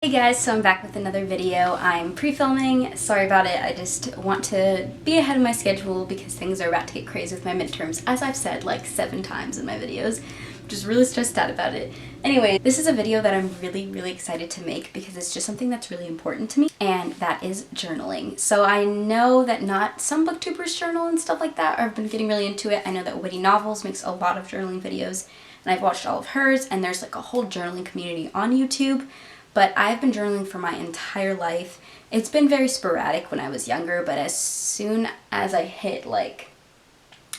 Hey guys, so I'm back with another video. I'm pre-filming, sorry about it, I just want to be ahead of my schedule because things are about to get crazy with my midterms, as I've said like 7 times in my videos. I'm just really stressed out about it. Anyway, this is a video that I'm really excited to make because it's just something that's really important to me, and that is journaling. So I know that not some booktubers journal and stuff like that, or I've been getting really into it. I know that Witty Novels makes a lot of journaling videos, and I've watched all of hers, and there's like a whole journaling community on YouTube. But I've been journaling for my entire life. It's been very sporadic when I was younger, but as soon as I hit like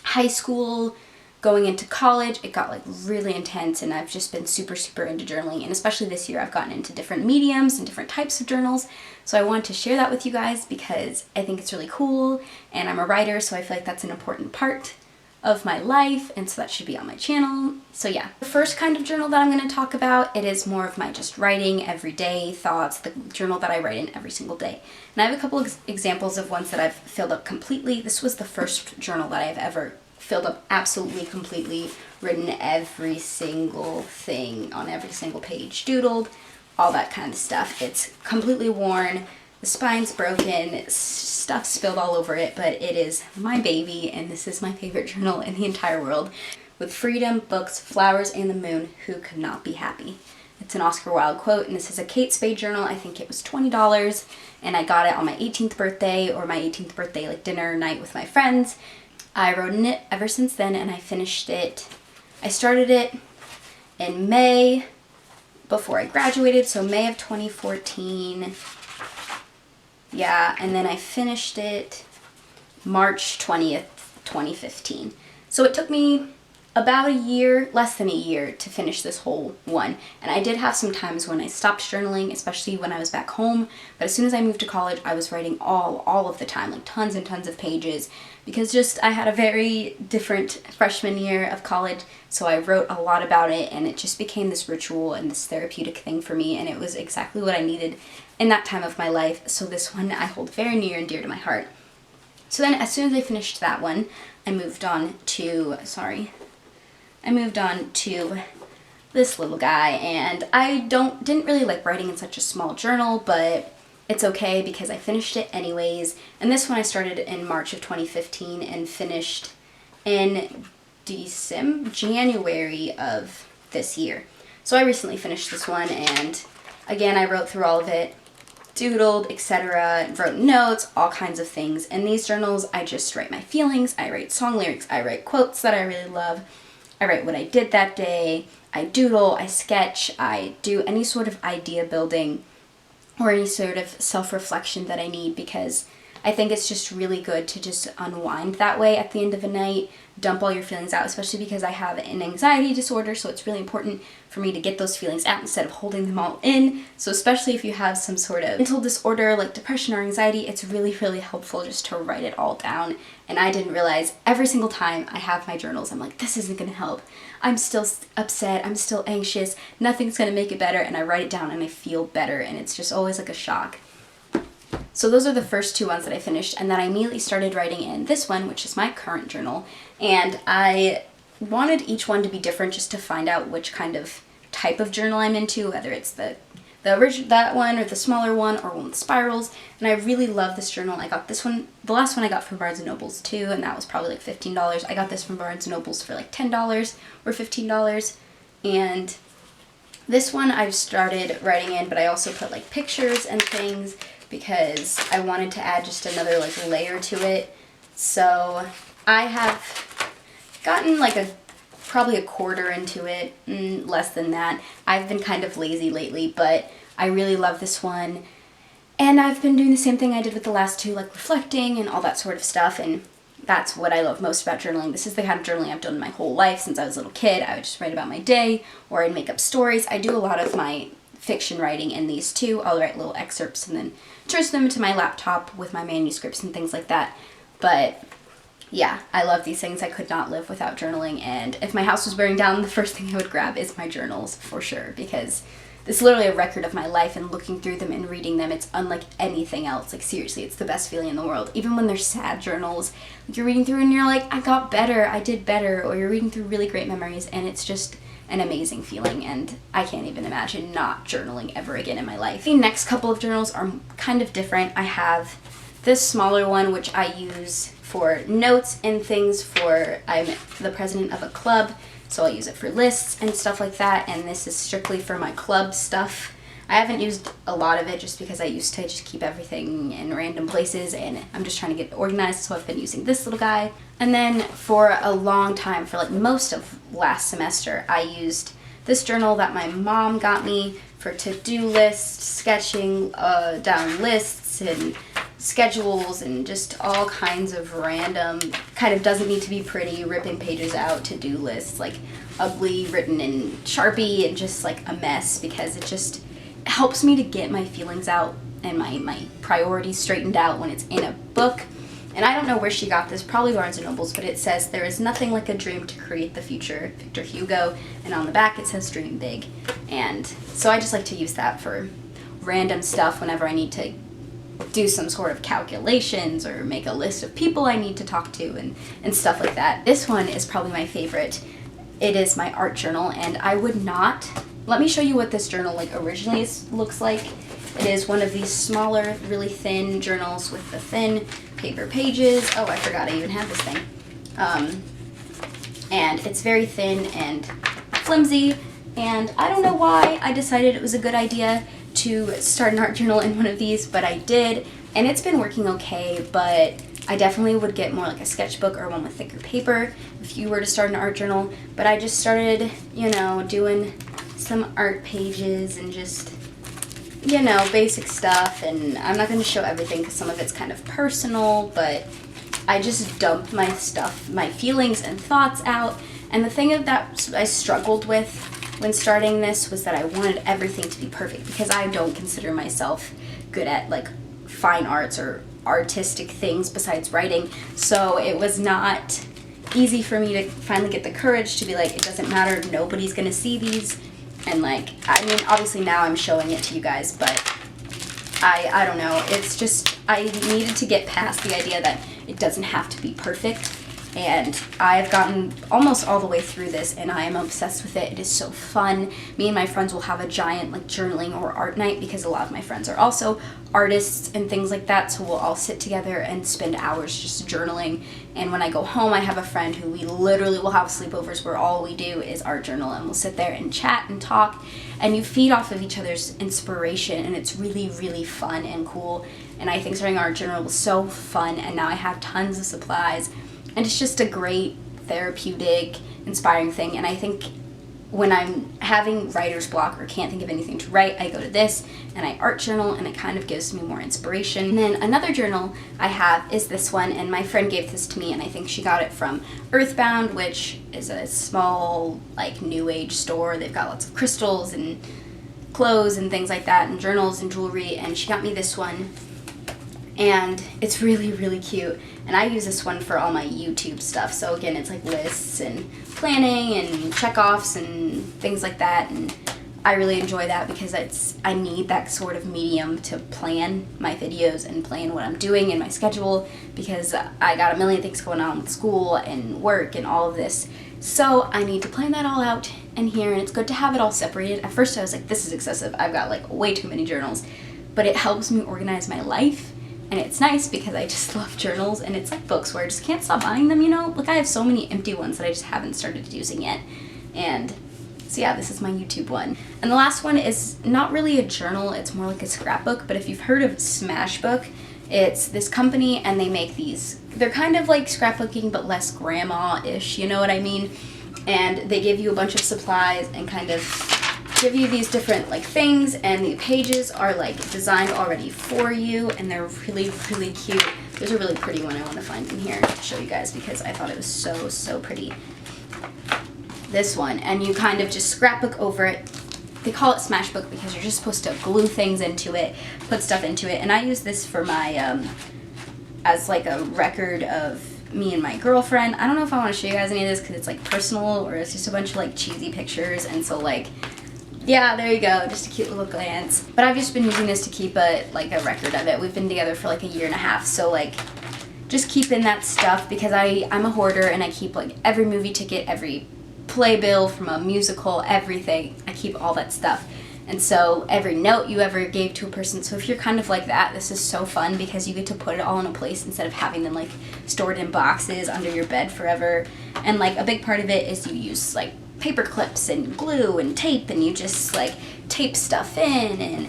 high school, going into college, it got like really intense, and I've just been super into journaling. And especially this year, I've gotten into different mediums and different types of journals. So I wanted to share that with you guys because I think it's really cool, and I'm a writer, so I feel like that's an important part of my life, and so that should be on my channel. So yeah, the first kind of journal that I'm going to talk about, it is more of my just writing everyday thoughts, the journal that I write in every single day. And I have a couple of examples of ones that I've filled up completely. This was the first journal that I've ever filled up absolutely completely, written every single thing on every single page, doodled, all that kind of stuff. It's completely worn, the spine's broken, stuff spilled all over it, but it is my baby, and this is my favorite journal in the entire world. With freedom, books, flowers, and the moon, who could not be happy? It's an Oscar Wilde quote, and this is a Kate Spade journal. I think it was $20, and I got it on my 18th birthday, or my 18th birthday like dinner night with my friends. I wrote in it ever since then, and I finished it. I started it in May before I graduated, so May of 2014. Yeah, and then I finished it March 20th, 2015. So it took me about a year, less than a year, to finish this whole one. And I did have some times when I stopped journaling, especially when I was back home. But as soon as I moved to college, I was writing all of the time, like tons and tons of pages, because just I had a very different freshman year of college. So I wrote a lot about it, and it just became this ritual and this therapeutic thing for me, and it was exactly what I needed in that time of my life. So this one I hold very near and dear to my heart. So then as soon as I finished that one, I moved on to this little guy, and I didn't really like writing in such a small journal, but it's okay because I finished it anyways. And this one I started in March of 2015 and finished in January of this year. So I recently finished this one, and again, I wrote through all of it, doodled, etc., wrote notes, all kinds of things. In these journals, I just write my feelings, I write song lyrics, I write quotes that I really love, I write what I did that day, I doodle, I sketch, I do any sort of idea building or any sort of self-reflection that I need, because I think it's just really good to just unwind that way at the end of the night, dump all your feelings out, especially because I have an anxiety disorder, so it's really important for me to get those feelings out instead of holding them all in. So especially if you have some sort of mental disorder like depression or anxiety, it's really helpful just to write it all down. And I didn't realize every single time I have my journals, I'm like, this isn't gonna help. I'm still upset, I'm still anxious, nothing's gonna make it better, and I write it down and I feel better, and it's just always like a shock. So those are the first 2 ones that I finished, and then I immediately started writing in this one, which is my current journal, and I wanted each one to be different just to find out which kind of type of journal I'm into, whether it's the original, that one, or the smaller one, or one with spirals. And I really love this journal. I got this one, the last one I got from Barnes & Nobles too, and that was probably like $15. I got this from Barnes & Nobles for like $10 or $15, and this one I've started writing in, but I also put like pictures and things because I wanted to add just another like layer to it. So I have gotten like probably a quarter into it, less than that. I've been kind of lazy lately, but I really love this one. And I've been doing the same thing I did with the last 2, like reflecting and all that sort of stuff, and that's what I love most about journaling. This is the kind of journaling I've done my whole life since I was a little kid. I would just write about my day, or I'd make up stories. I do a lot of my fiction writing in these too. I'll write little excerpts and then transfer them into my laptop with my manuscripts and things like that. But yeah, I love these things. I could not live without journaling, and if my house was burning down, the first thing I would grab is my journals for sure, because it's literally a record of my life, and looking through them and reading them, it's unlike anything else. Like seriously, it's the best feeling in the world. Even when they're sad journals, like you're reading through and you're like, I got better, I did better, or you're reading through really great memories, and it's just an amazing feeling, and I can't even imagine not journaling ever again in my life. The next couple of journals are kind of different. I have this smaller one, which I use for notes and things I'm the president of a club, so I'll use it for lists and stuff like that, and this is strictly for my club stuff. I haven't used a lot of it just because I used to just keep everything in random places, and I'm just trying to get organized, so I've been using this little guy. And then for a long time, for like most of last semester, I used this journal that my mom got me for to-do lists, sketching down lists and schedules and just all kinds of random, kind of doesn't need to be pretty, ripping pages out to-do lists, like ugly written in Sharpie and just like a mess, because it just helps me to get my feelings out and my priorities straightened out when it's in a book. And I don't know where she got this, probably Barnes & Noble's, but it says, "There is nothing like a dream to create the future," Victor Hugo, and on the back it says "Dream Big." And so I just like to use that for random stuff whenever I need to do some sort of calculations or make a list of people I need to talk to and stuff like that. This one is probably my favorite. It is my art journal, and I would not... Let me show you what this journal like originally looks like. It is one of these smaller, really thin journals with the thin paper pages. Oh, I forgot I even had this thing. And it's very thin and flimsy, and I don't know why I decided it was a good idea to start an art journal in one of these, but I did, and it's been working okay, but I definitely would get more like a sketchbook or one with thicker paper if you were to start an art journal. But I just started, you know, doing some art pages and just, you know, basic stuff, and I'm not going to show everything because some of it's kind of personal, but I just dumped my stuff, my feelings and thoughts out. And the thing that I struggled with when starting this was that I wanted everything to be perfect, because I don't consider myself good at like fine arts or artistic things besides writing. So it was not easy for me to finally get the courage to be like, it doesn't matter, nobody's going to see these. And like, I mean, obviously now I'm showing it to you guys, but I don't know. It's just, I needed to get past the idea that it doesn't have to be perfect. And I've gotten almost all the way through this, and I am obsessed with it. It is so fun. Me and my friends will have a giant like journaling or art night, because a lot of my friends are also artists and things like that, so we'll all sit together and spend hours just journaling. And when I go home, I have a friend who we literally will have sleepovers where all we do is art journal, and we'll sit there and chat and talk, and you feed off of each other's inspiration, and it's really, really fun and cool. And I think starting art journal was so fun, and now I have tons of supplies. And it's just a great, therapeutic, inspiring thing. And I think when I'm having writer's block or can't think of anything to write, I go to this and I art journal, and it kind of gives me more inspiration. And then another journal I have is this one, and my friend gave this to me, and I think she got it from Earthbound, which is a small, like, new age store. They've got lots of crystals and clothes and things like that, and journals and jewelry, and she got me this one. And it's really, really cute. And I use this one for all my YouTube stuff. So again, it's like lists and planning and checkoffs and things like that. And I really enjoy that because I need that sort of medium to plan my videos and plan what I'm doing in my schedule, because I got a million things going on with school and work and all of this. So I need to plan that all out in here, and it's good to have it all separated. At first I was like, this is excessive. I've got like way too many journals. But it helps me organize my life. And it's nice because I just love journals, and it's like books where I just can't stop buying them, you know? Like, I have so many empty ones that I just haven't started using yet. And so yeah, this is my YouTube one. And the last one is not really a journal, it's more like a scrapbook, but if you've heard of Smashbook, it's this company, and they make these, they're kind of like scrapbooking but less grandma-ish, you know what I mean? And they give you a bunch of supplies and kind of give you these different like things, and the pages are like designed already for you, and they're really, really cute. There's a really pretty one I want to find in here to show you guys because I thought it was so pretty. This one, and you kind of just scrapbook over it. They call it Smashbook because you're just supposed to glue things into it, put stuff into it, and I use this for my as like a record of me and my girlfriend. I don't know if I want to show you guys any of this because it's like personal, or it's just a bunch of like cheesy pictures, and so like, yeah, there you go, just a cute little glance. But I've just been using this to keep a record of it. We've been together for like a year and a half, so like just keeping that stuff, because I'm a hoarder, and I keep like every movie ticket, every playbill from a musical, everything. I keep all that stuff. And so every note you ever gave to a person, so if you're kind of like that, this is so fun because you get to put it all in a place instead of having them like stored in boxes under your bed forever. And like a big part of it is you use like paper clips and glue and tape, and you just like tape stuff in, and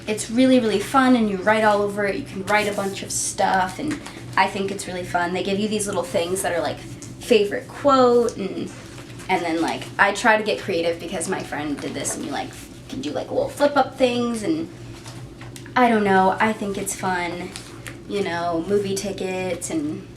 it's really, really fun, and you write all over it. You can write a bunch of stuff, and I think it's really fun. They give you these little things that are like favorite quote, and then like I try to get creative because my friend did this, and you like can do like little flip up things, and I don't know, I think it's fun, you know, movie tickets and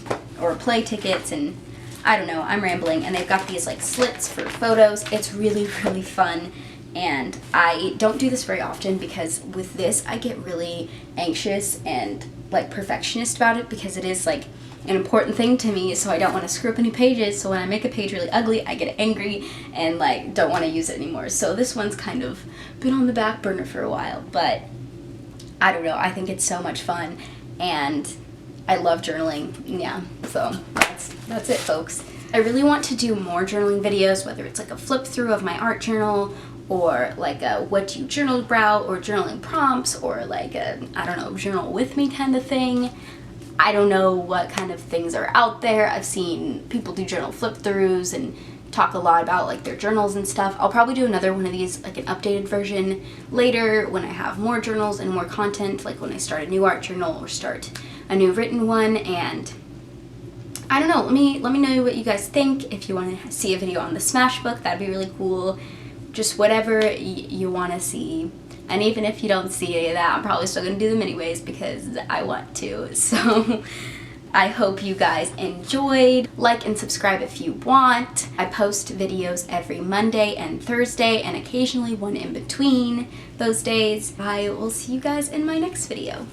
or play tickets, and I don't know, I'm rambling. And they've got these like slits for photos. It's really, really fun, and I don't do this very often because with this I get really anxious and like perfectionist about it because it is like an important thing to me, so I don't want to screw up any pages. So when I make a page really ugly, I get angry and like don't want to use it anymore. So this one's kind of been on the back burner for a while, but I don't know, I think it's so much fun and I love journaling. Yeah, so that's it, folks. I really want to do more journaling videos, whether it's like a flip through of my art journal, or like a what do you journal about, or journaling prompts, or like a, I don't know, journal with me kind of thing. I don't know what kind of things are out there. I've seen people do journal flip throughs and talk a lot about like their journals and stuff. I'll probably do another one of these, like an updated version later when I have more journals and more content, like when I start a new art journal or start a new written one. And I don't know, let me know what you guys think. If you want to see a video on the Smash book, that'd be really cool. Just whatever you want to see. And even if you don't see any of that, I'm probably still going to do them anyways because I want to. So I hope you guys enjoyed. Like and subscribe if you want. I post videos every Monday and Thursday, and occasionally one in between those days. I will see you guys in my next video.